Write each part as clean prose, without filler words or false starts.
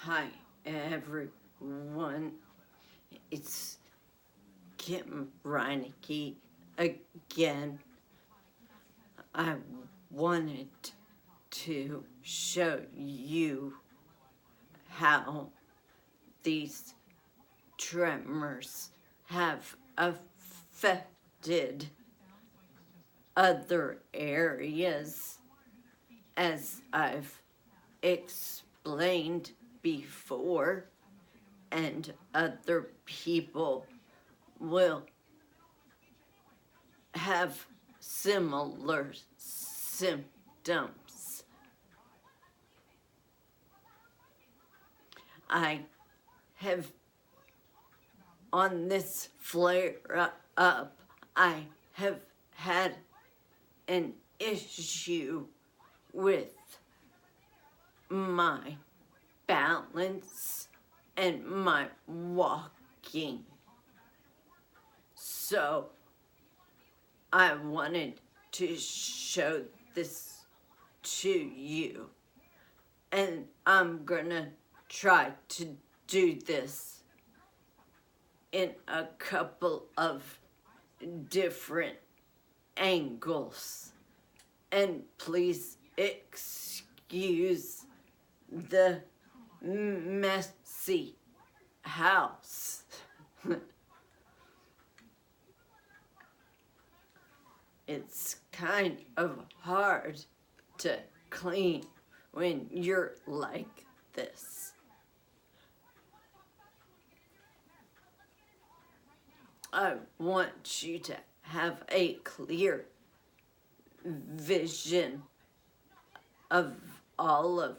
Hi, everyone. It's Kim Reinike again. I wanted to show you how these tremors have affected other areas, as I've explained before, and other people will have similar symptoms. I have, on this flare up, I have had an issue with my balance and my walking. So I wanted to show this to you, and I'm gonna try to do this in a couple of different angles. And please excuse the messy house. It's kind of hard to clean when you're like this. I want you to have a clear vision of all of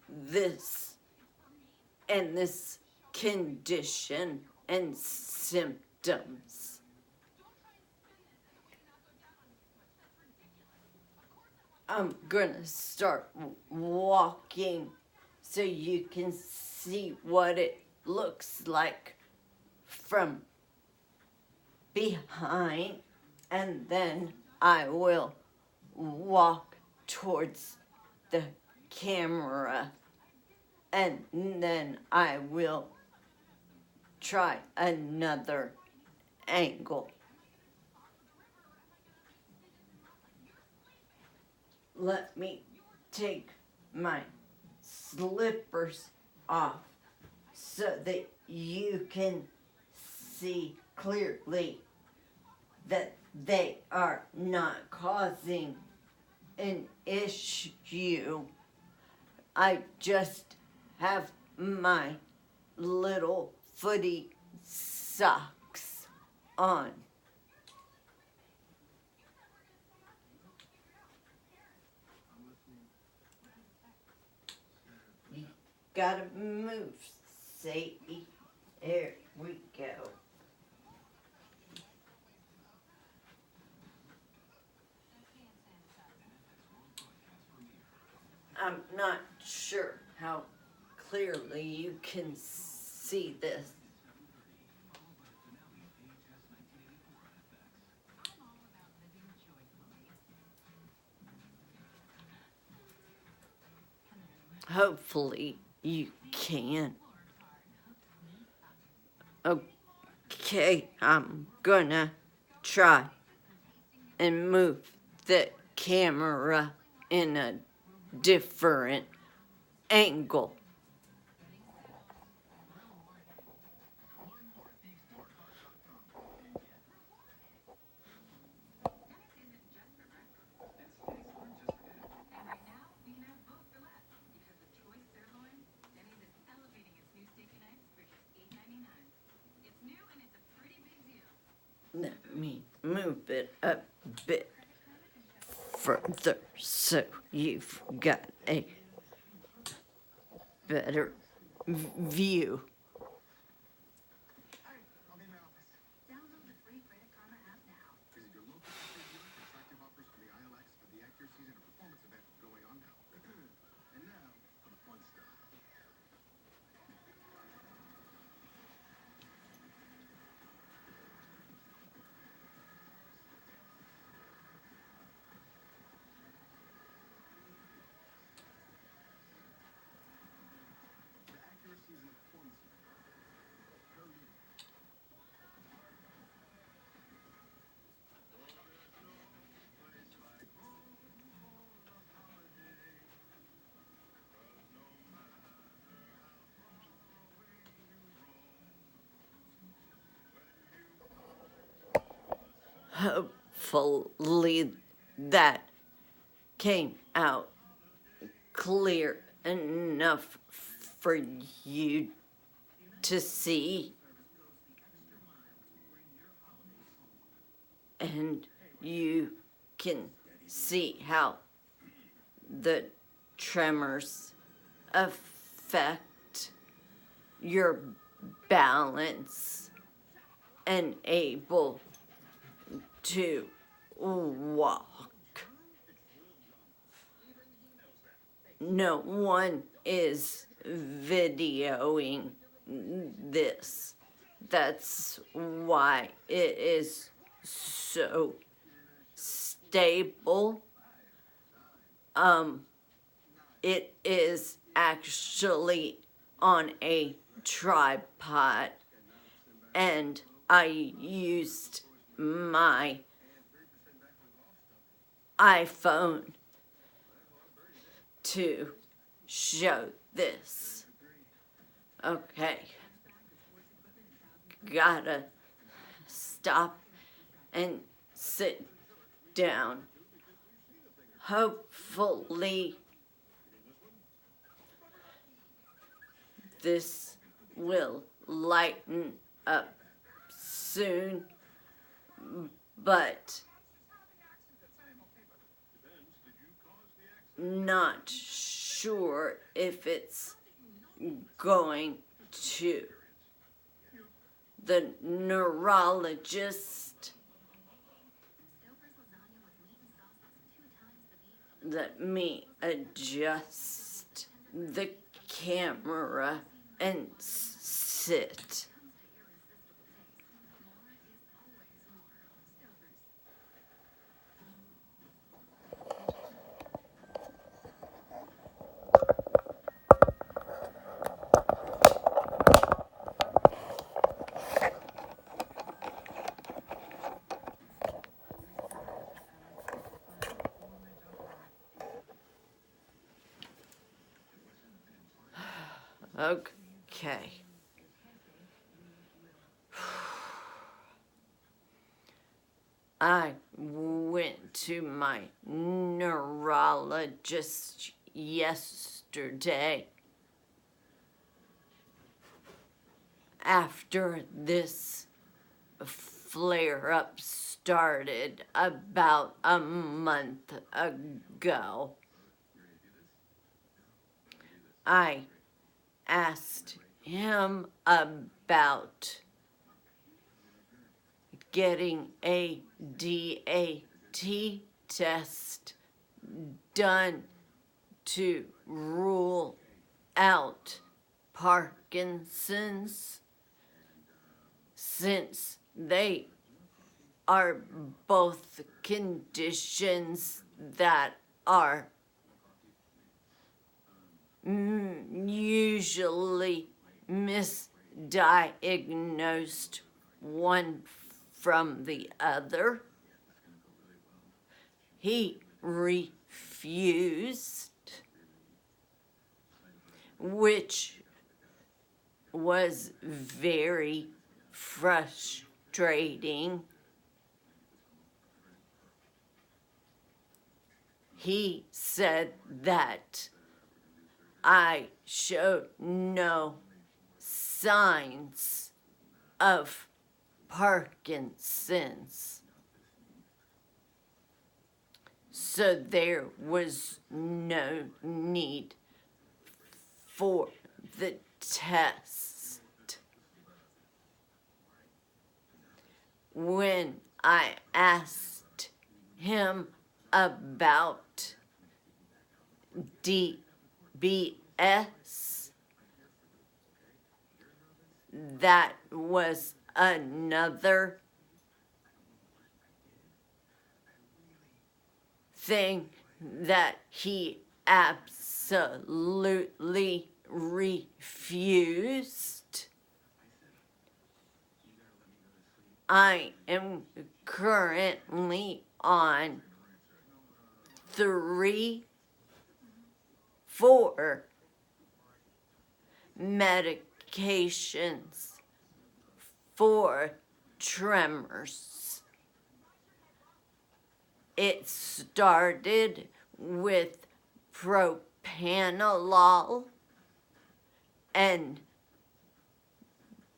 this and this condition and symptoms. I'm gonna start walking so you can see what it looks like from behind, and then I will walk towards the camera, and then I will try another angle. Let me take my slippers off so that you can see clearly that they are not causing an issue. I just have my little footy socks on. You gotta move, Sadie. There we go. I'm not sure how clearly you can see this. Hopefully you can. Okay, I'm gonna try and move the camera in a different angle. Let me move it a bit further so you've got a better view. Hopefully that came out clear enough for you to see. And you can see how the tremors affect your balance and able to walk. No one is videoing this. That's why it is so stable. It is actually on a tripod, and I used my iPhone to show this. Okay, gotta stop and sit down. Hopefully this will lighten up soon, but not sure if it's going to. The neurologist let me adjust the camera and sit. Okay. I went to my neurologist yesterday after this flare-up started about a month ago. I asked him about getting a DAT test done to rule out Parkinson's, since they are both conditions that are usually misdiagnosed one from the other. He refused, which was very frustrating. He said that I showed no signs of Parkinson's, so there was no need for the test. When I asked him about DBS, that was another thing that he absolutely refused. I am currently on 4 medications for tremors. it started with propranolol, and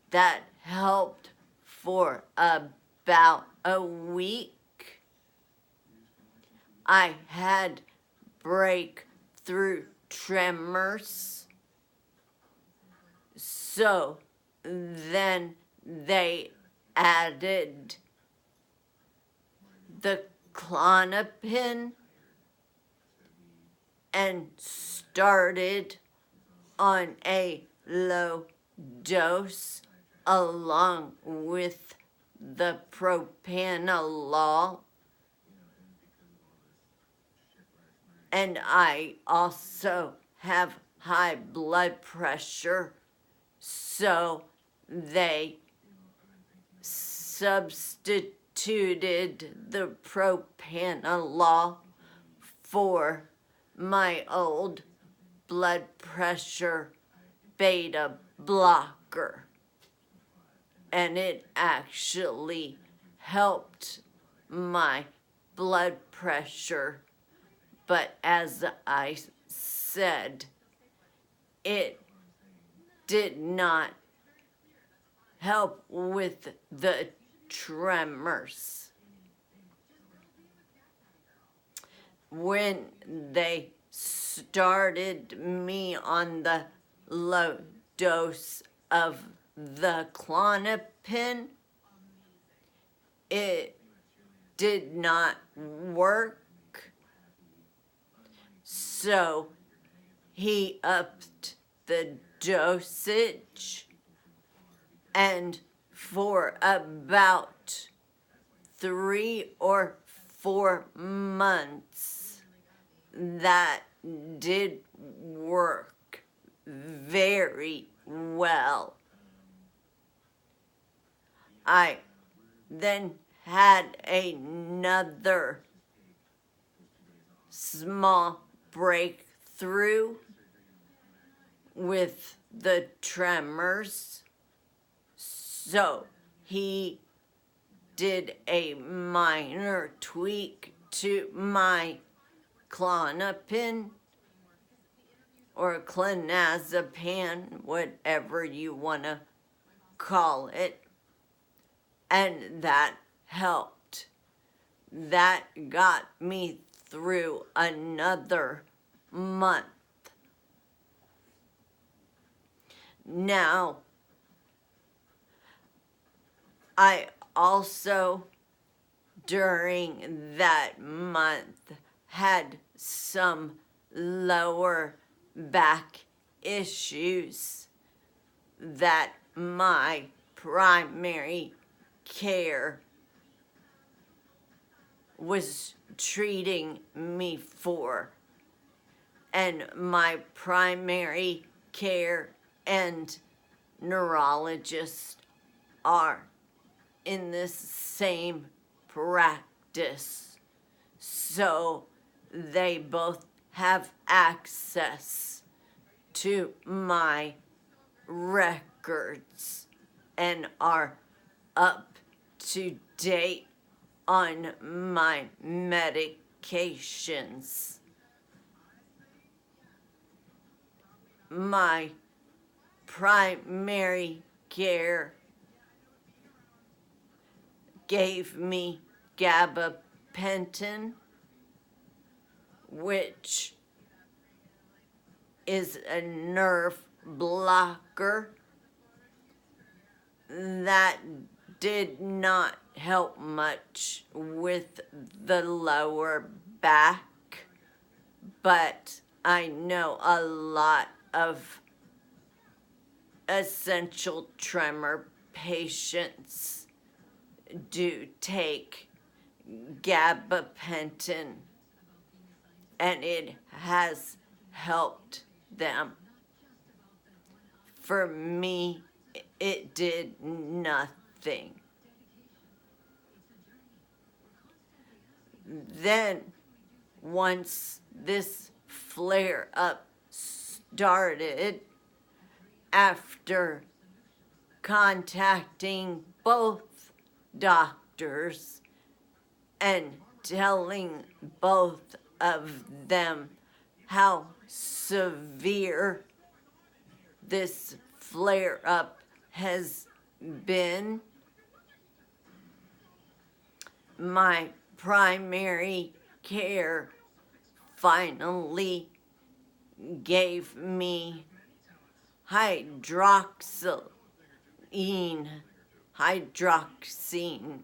that helped for about a week. I had breakthrough tremors, so then they added the Klonopin and started on a low dose along with the propranolol. And I also have high blood pressure, so they substituted the propranolol for my old blood pressure beta blocker. And it actually helped my blood pressure. But as I said, it did not help with the tremors. When they started me on the low dose of the Klonopin, it did not work. So he upped the dosage, and for about 3 or 4 months, that did work very well. I then had another small breakthrough with the tremors. So he did a minor tweak to my Klonopin or clonazepam, whatever you want to call it, and that helped. That got me through another month. Now, I also, during that month, had some lower back issues that my primary care was treating me for. And my primary care and neurologist are in this same practice. So they both have access to my records and are up to date on my medications. My primary care gave me gabapentin, which is a nerve blocker. That did not help much with the lower back, but I know a lot of essential tremor patients do take gabapentin, and it has helped them. For me, it did nothing. Then, once this flare-up started, after contacting both doctors and telling both of them how severe this flare-up has been. My primary care finally gave me hydroxyzine,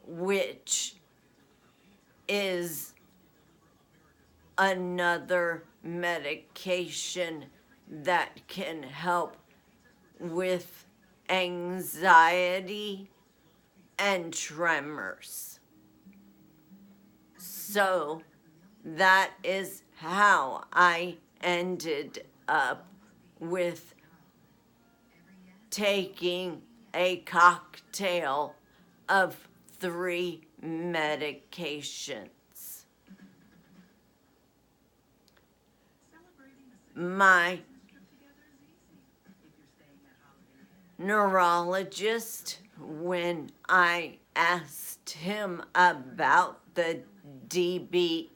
which is another medication that can help with anxiety and tremors. So that is how I ended up with taking a cocktail of 3 medications. My neurologist, when I asked him about the DBS,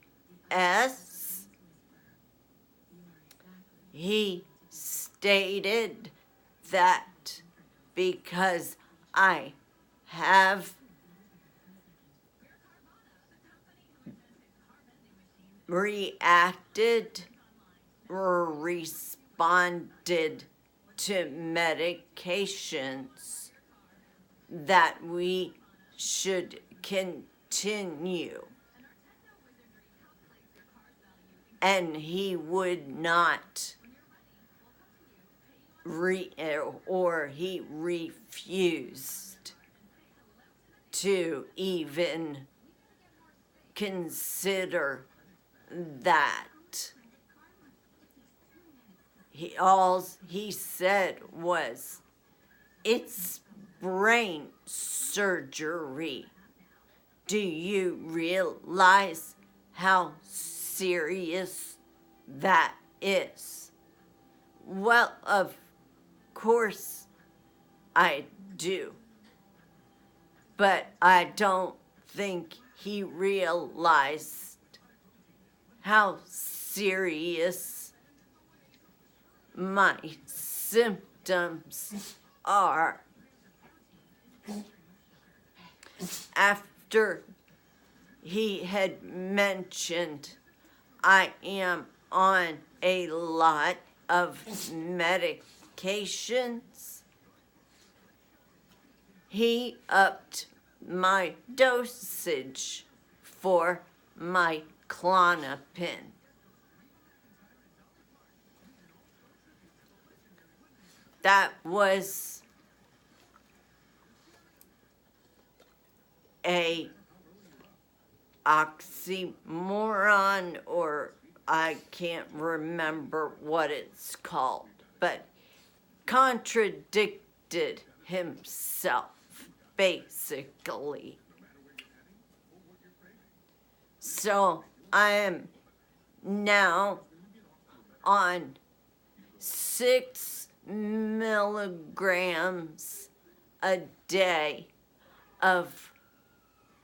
he stated that because I have reacted or responded to medications, that we should continue. And he would not he refused to even consider that. All he said was, "It's brain surgery. Do you realize how serious that is?" Well, of course I do. But I don't think he realized how serious my symptoms are. After he had mentioned I am on a lot of medications, he upped my dosage for my Klonopin. That was a oxymoron, or I can't remember what it's called, but contradicted himself, basically. So I am now on 6 milligrams a day of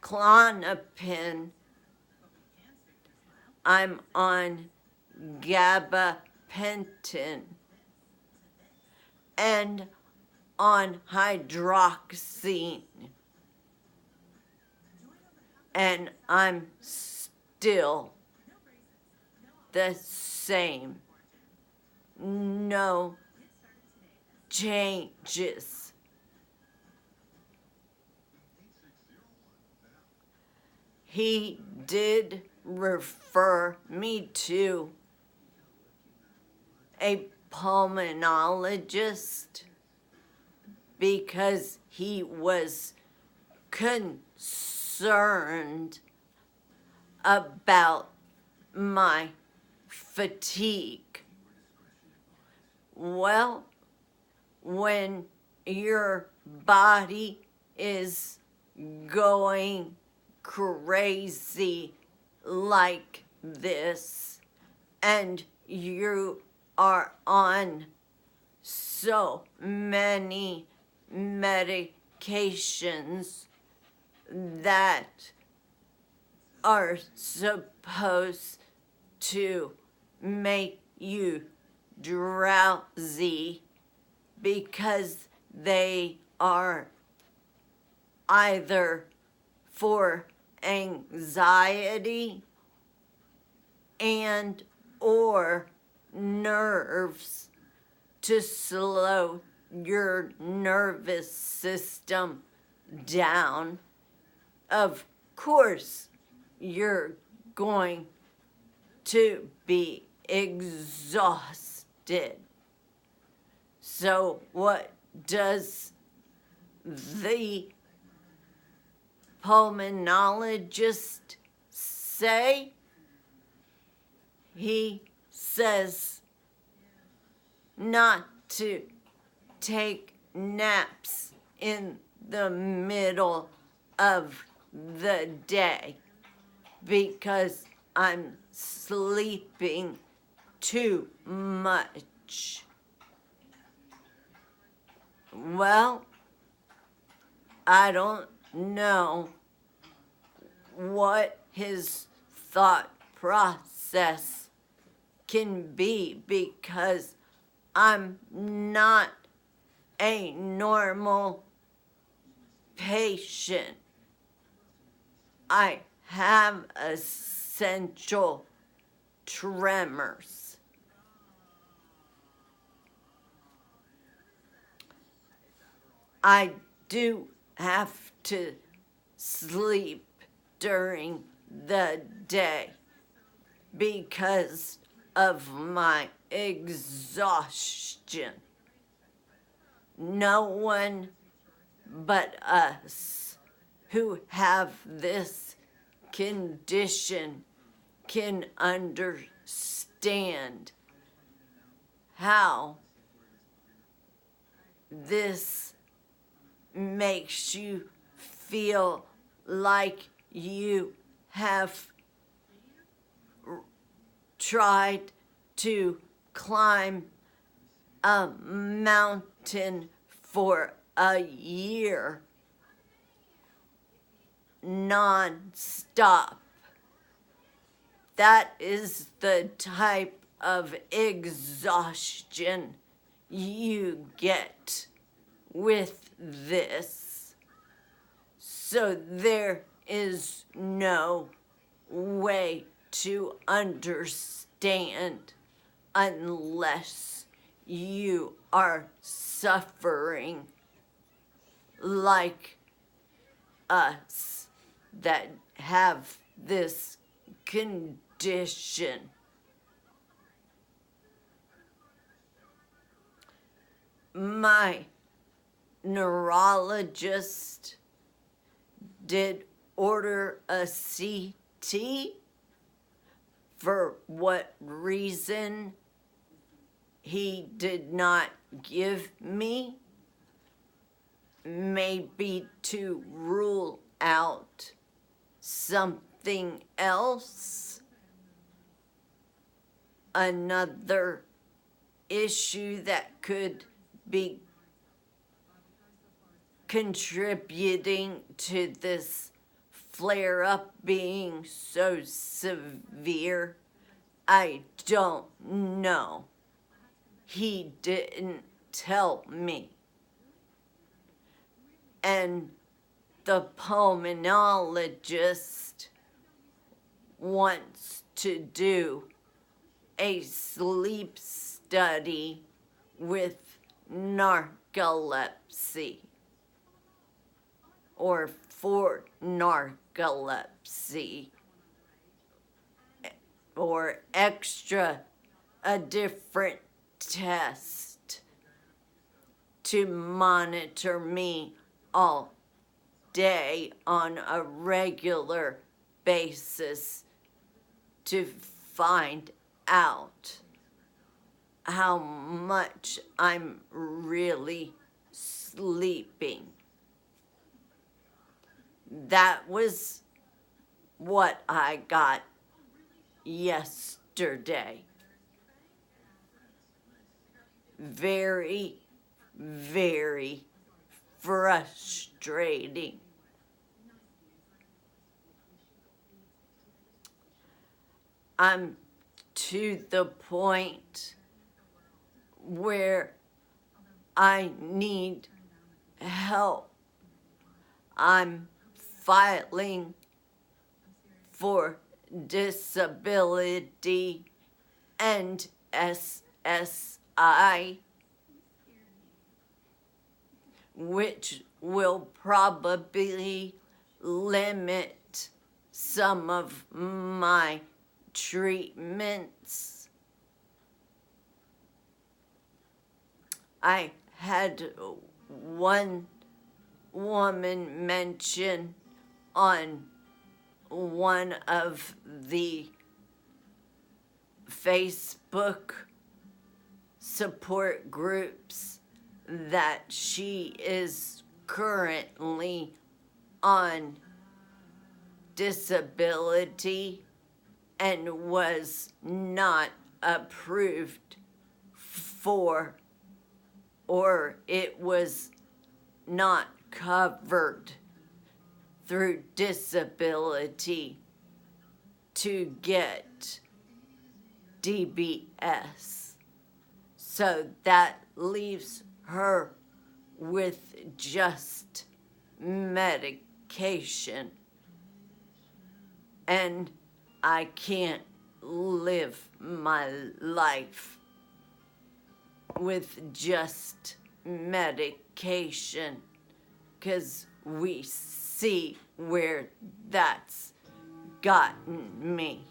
Klonopin. I'm on gabapentin and on hydroxine, and I'm still the same. No changes. He did refer me to a pulmonologist because he was concerned about my fatigue. Well, when your body is going crazy like this and you are on so many medications that are supposed to make you drowsy because they are either for anxiety and or nerves to slow your nervous system down. Of course, you're going to be exhausted. So what does the pulmonologist say? He says not to take naps in the middle of the day because I'm sleeping too much. Well, I don't know what his thought process can be because I'm not a normal patient. I have essential tremors. I do have to sleep during the day because of my exhaustion. No one but us who have this condition can understand how this makes you feel like you have tried to climb a mountain for a year non-stop. That is the type of exhaustion you get with this. So there is no way to understand unless you are suffering like us that have this condition. My neurologist did order a CT. For what reason he did not give me, maybe to rule out something else, another issue that could be contributing to this flare-up being so severe. I don't know. He didn't tell me. And the pulmonologist wants to do a sleep study with narcolepsy or for narcolepsy or a different test to monitor me all day on a regular basis to find out how much I'm really sleeping. That was what I got yesterday. Very, very frustrating. I'm to the point where I need help. I'm filing for disability and SSI, which will probably limit some of my treatments. I had one woman mention on one of the Facebook support groups that she is currently on disability and was not approved for, or it was not covered through disability to get DBS. So that leaves her with just medication. And I can't live my life with just medication, because we see where that's gotten me.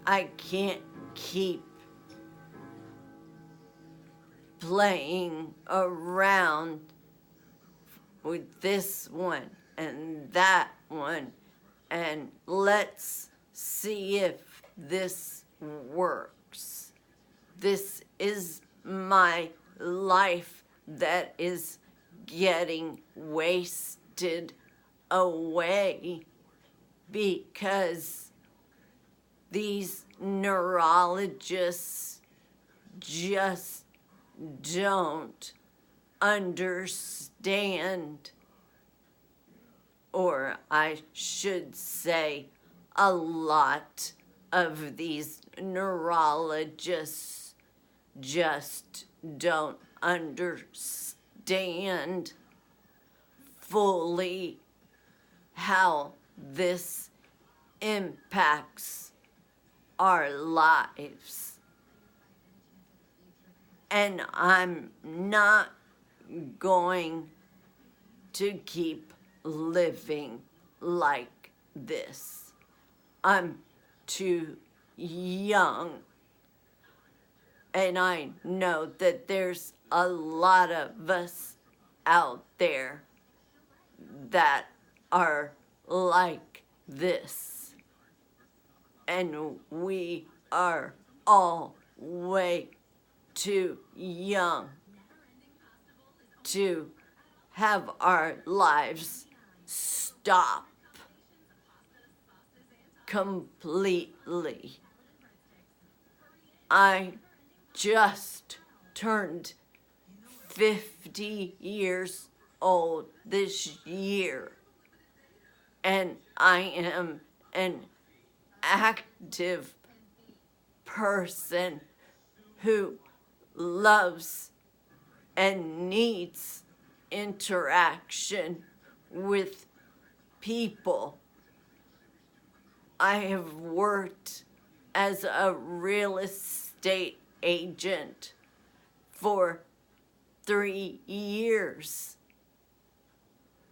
I can't keep playing around with this one and that one, and let's see if this works. This is my life that is getting wasted away because these neurologists just don't understand, or I should say, a lot of these neurologists just don't understand fully how this impacts our lives. And I'm not going to keep living like this. I'm too young. And I know that there's a lot of us out there that are like this. And we are all way too young to have our lives stop completely. I just turned 50 years old this year, and I am an active person who loves and needs interaction with people. I have worked as a real estate agent for 3 years.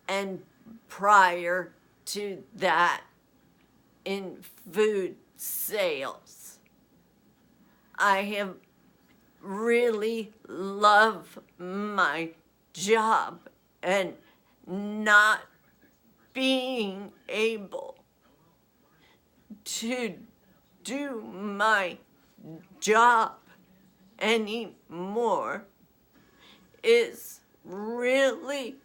And prior to that, in food sales. I have really loved my job, and not being able to do my job anymore is really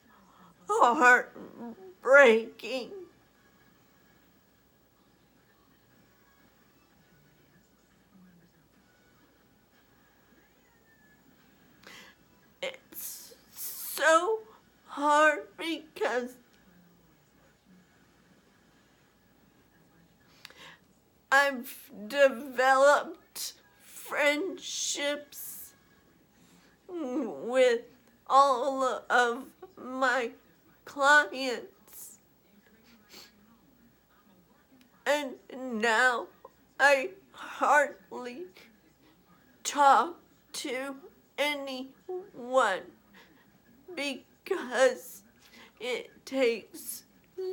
heartbreaking. It's so hard because I've developed friendships with all of my clients, and now I hardly talk to anyone because it takes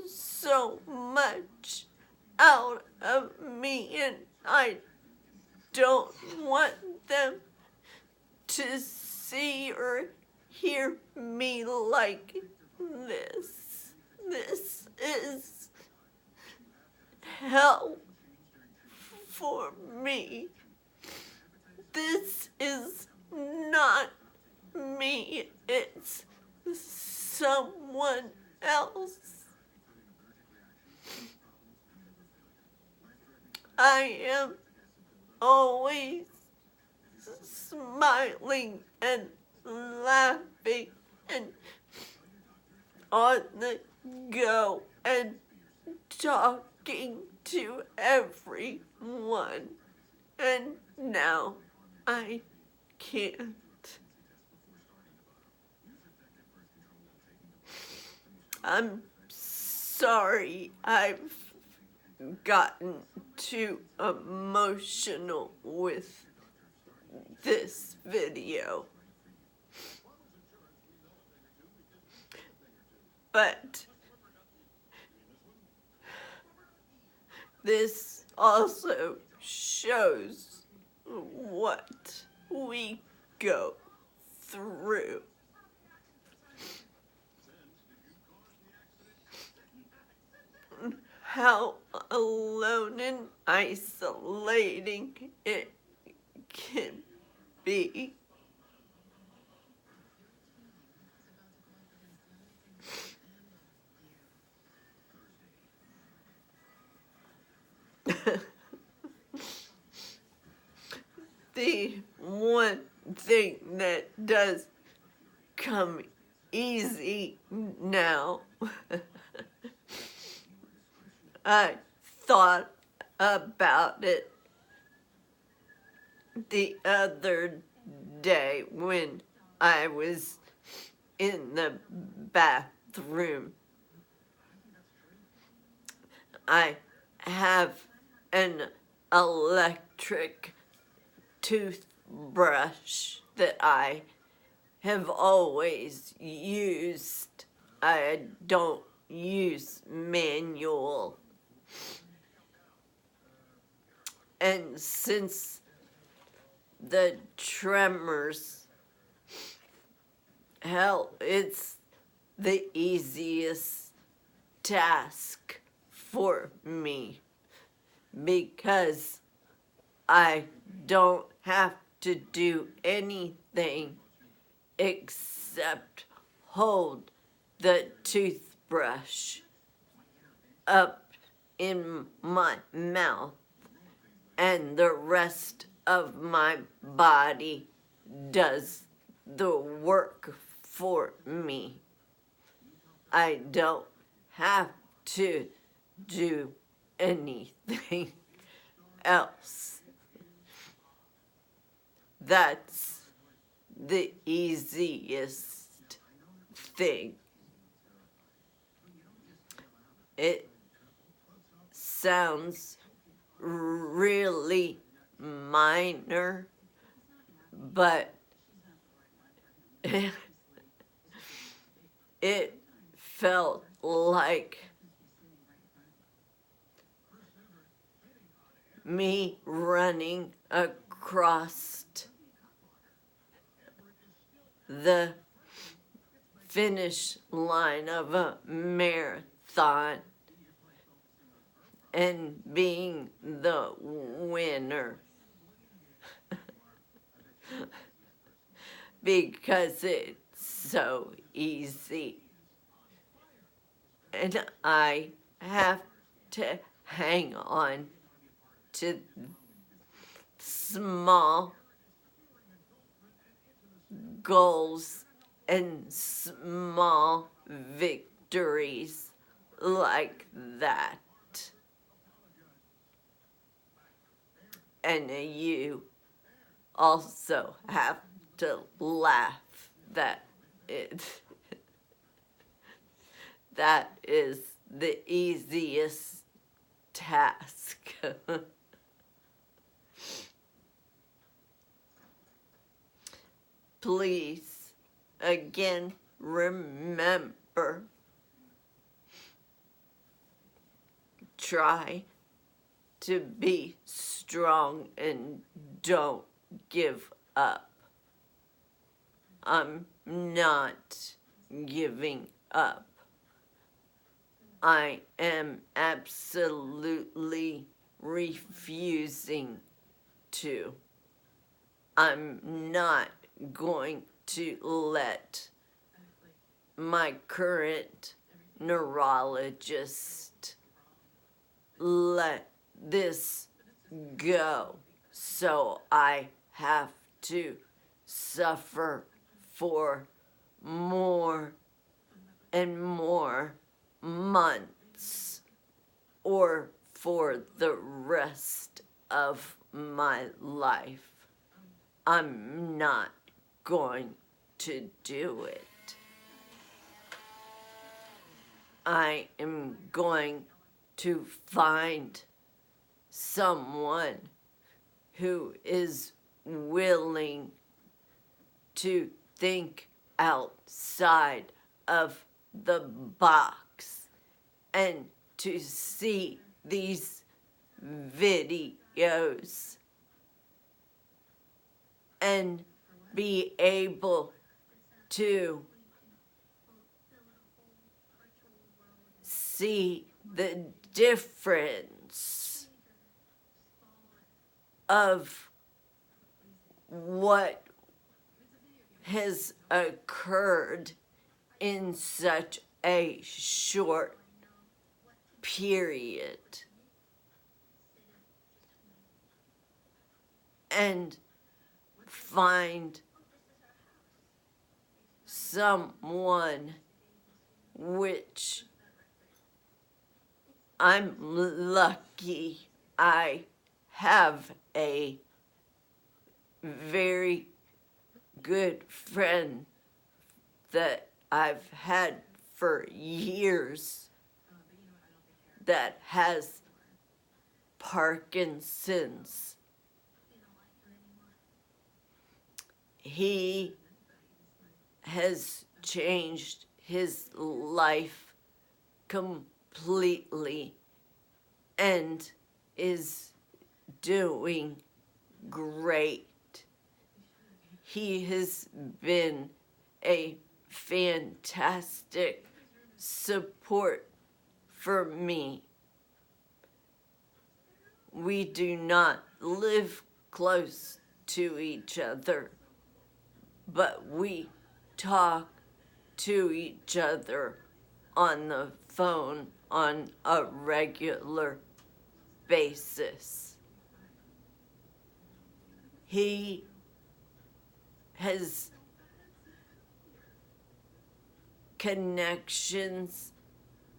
so much out of me, and I don't want them to see or hear me like this. This is hell for me. This is not me. It's someone else. I am always smiling and laughing and on the go and talking to everyone. And now I can't. I'm sorry I've gotten too emotional with this video. But this also shows what we go through. How alone and isolating it can be. The one thing that does come easy now, I thought about it the other day when I was in the bathroom. I have an electric toothbrush that I have always used. I don't use manual. And since the tremors, hell, it's the easiest task for me because I don't have to do anything except hold the toothbrush up in my mouth, and the rest of my body does the work for me. I don't have to do anything else. That's the easiest thing. It sounds really minor, but it felt like me running across the finish line of a marathon and being the winner. Because it's so easy. And I have to hang on to small goals and small victories like that. and you also have to laugh that it that is the easiest task. Please, again, remember, try to be strong and don't give up. I'm not giving up. I am absolutely refusing to. I'm not going to let my current neurologist let this go, so I have to suffer for more and more months or for the rest of my life. I'm not going to do it. I am going to find someone who is willing to think outside of the box and to see these videos and be able to see the difference of what has occurred in such a short period. And find someone which I'm lucky I have a very good friend that I've had for years that has Parkinson's. He has changed his life completely and is doing great. He has been a fantastic support for me. We do not live close to each other, but we talk to each other on the phone on a regular basis. He has connections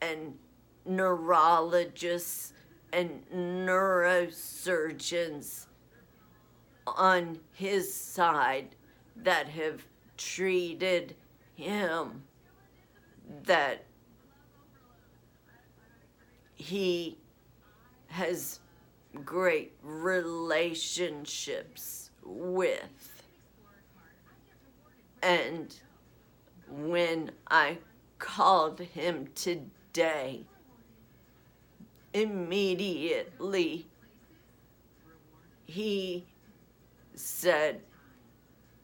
and neurologists and neurosurgeons on his side that have treated him, that he has great relationships with. And when I called him today, immediately he said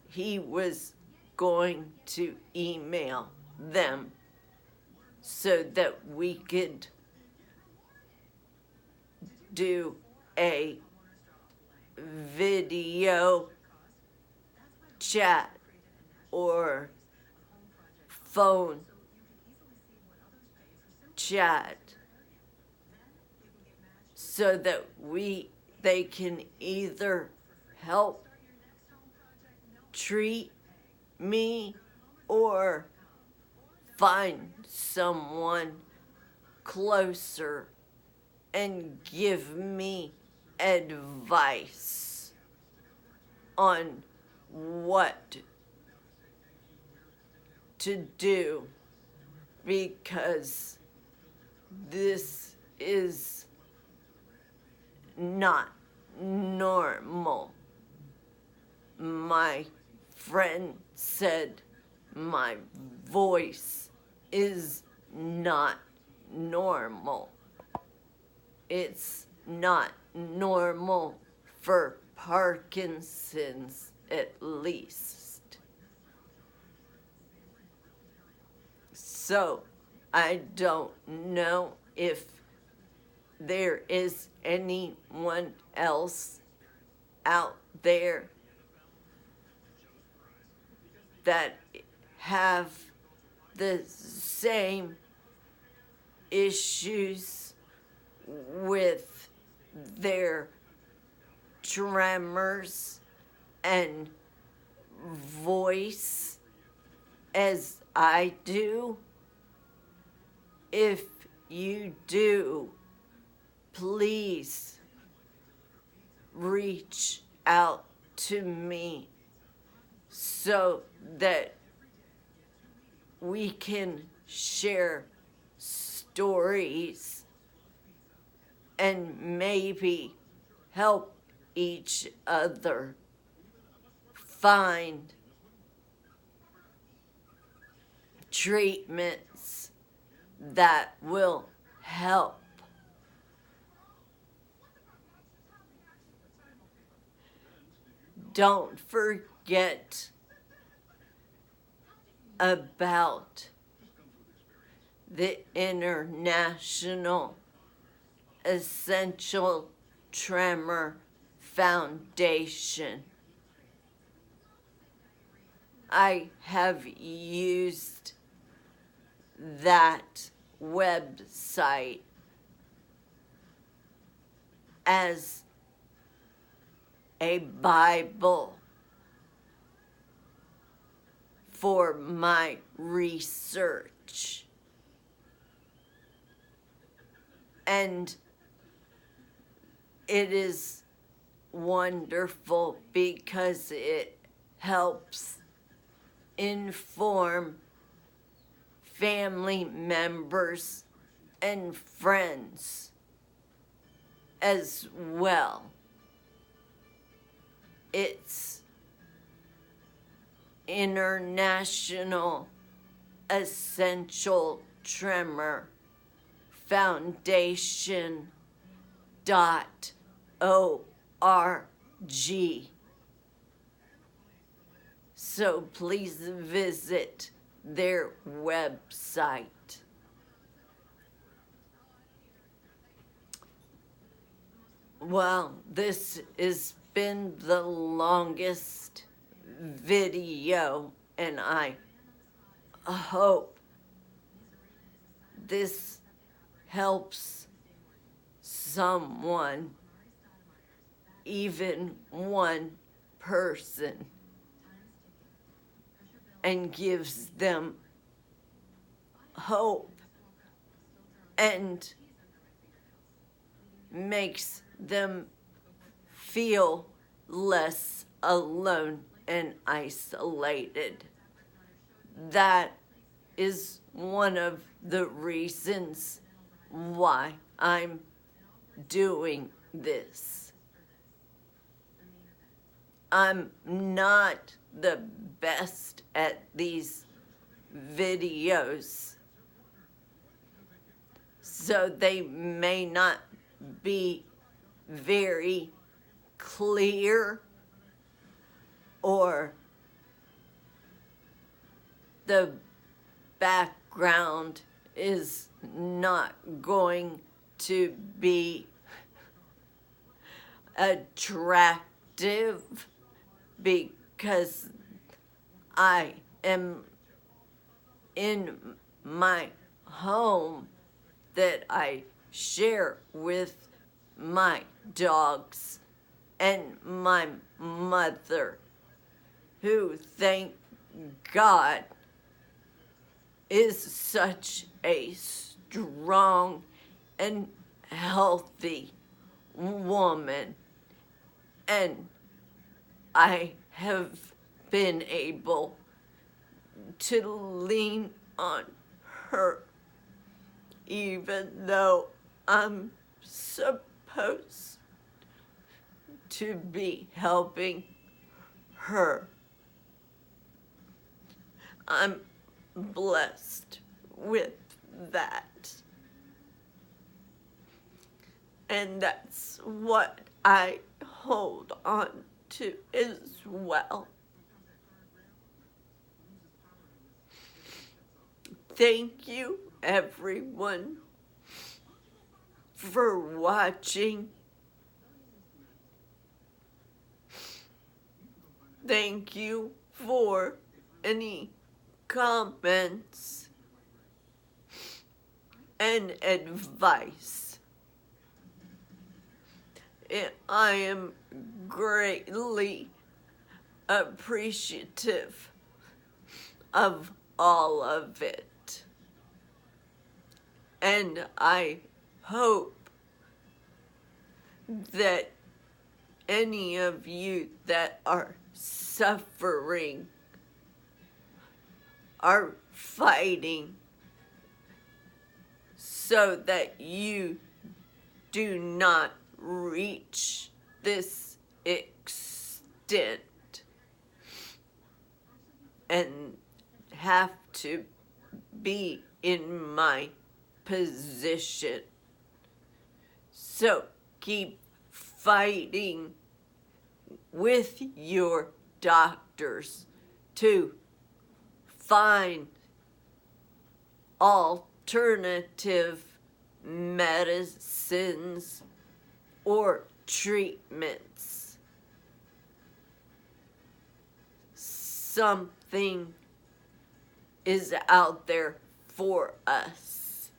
he was going to email them so that we could do a video chat or phone chat so that they can either help treat me or find someone closer and give me advice on what to do, because this is not normal. My friend said my voice is not normal. It's not normal for Parkinson's, at least. So I don't know if there is anyone else out there that have the same issues with their tremors and voice as I do. If you do, please reach out to me so that we can share stories and maybe help each other find treatments that will help. Don't forget about the International Essential Tremor Foundation. I have used that website as a Bible for my research. And it is wonderful because it helps inform family members and friends as well. It's International Essential Tremor Foundation.org. So please visit their website. Well, this has been the longest video, and I hope this helps someone, even one person, and gives them hope and makes them feel less alone and isolated. That is one of the reasons why I'm doing this. I'm not the best at these videos, so they may not be very clear, or the background is not going to be attractive because I am in my home that I share with my dogs and my mother, who, thank God, is such a strong and healthy woman, and I have been able to lean on her, even though I'm supposed to be helping her. I'm blessed with that. And that's what I hold on to as well. Thank you, everyone, for watching. Thank you for any comments and advice. I am greatly appreciative of all of it. And I hope that any of you that are suffering are fighting so that you do not reach this extent and have to be in my position. So keep fighting with your doctors to find alternative medicines or treatments. Something is out there for us,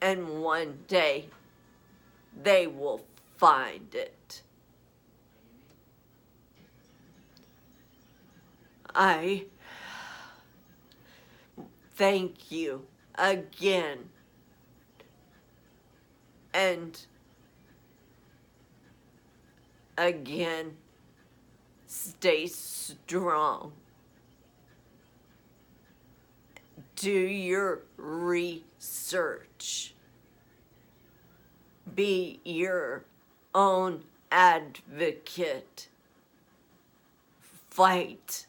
and one day they will find it. I thank you again, and again, stay strong. Do your research. Be your own advocate. Fight.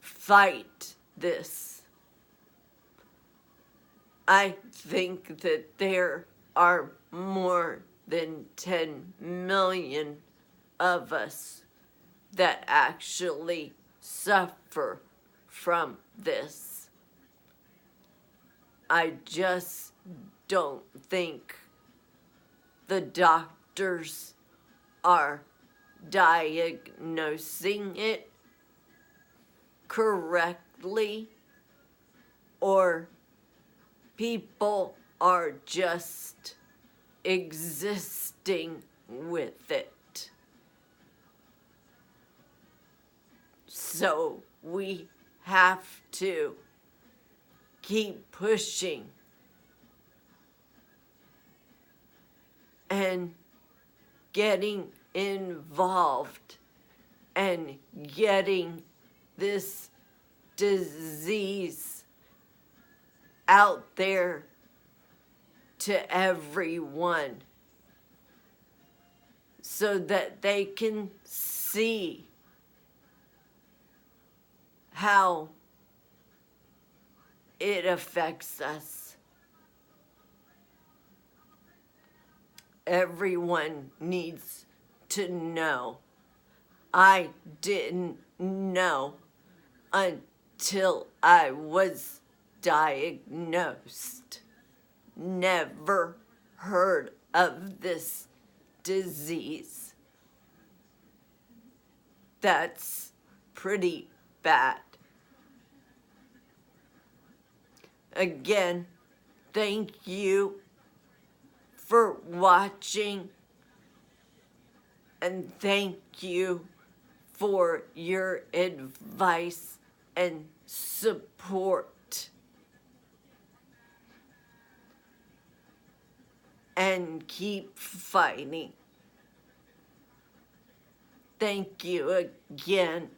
Fight this. I think that there are more than 10 million of us that actually suffer from this. I just don't think the doctors are diagnosing it correctly, or people are just existing with it. So we have to keep pushing and getting involved and getting this disease out there to everyone so that they can see how it affects us. Everyone needs to know. I didn't know until I was diagnosed. Never heard of this disease. That's pretty bad. Again, thank you for watching, and thank you for your advice and support. and keep fighting. Thank you again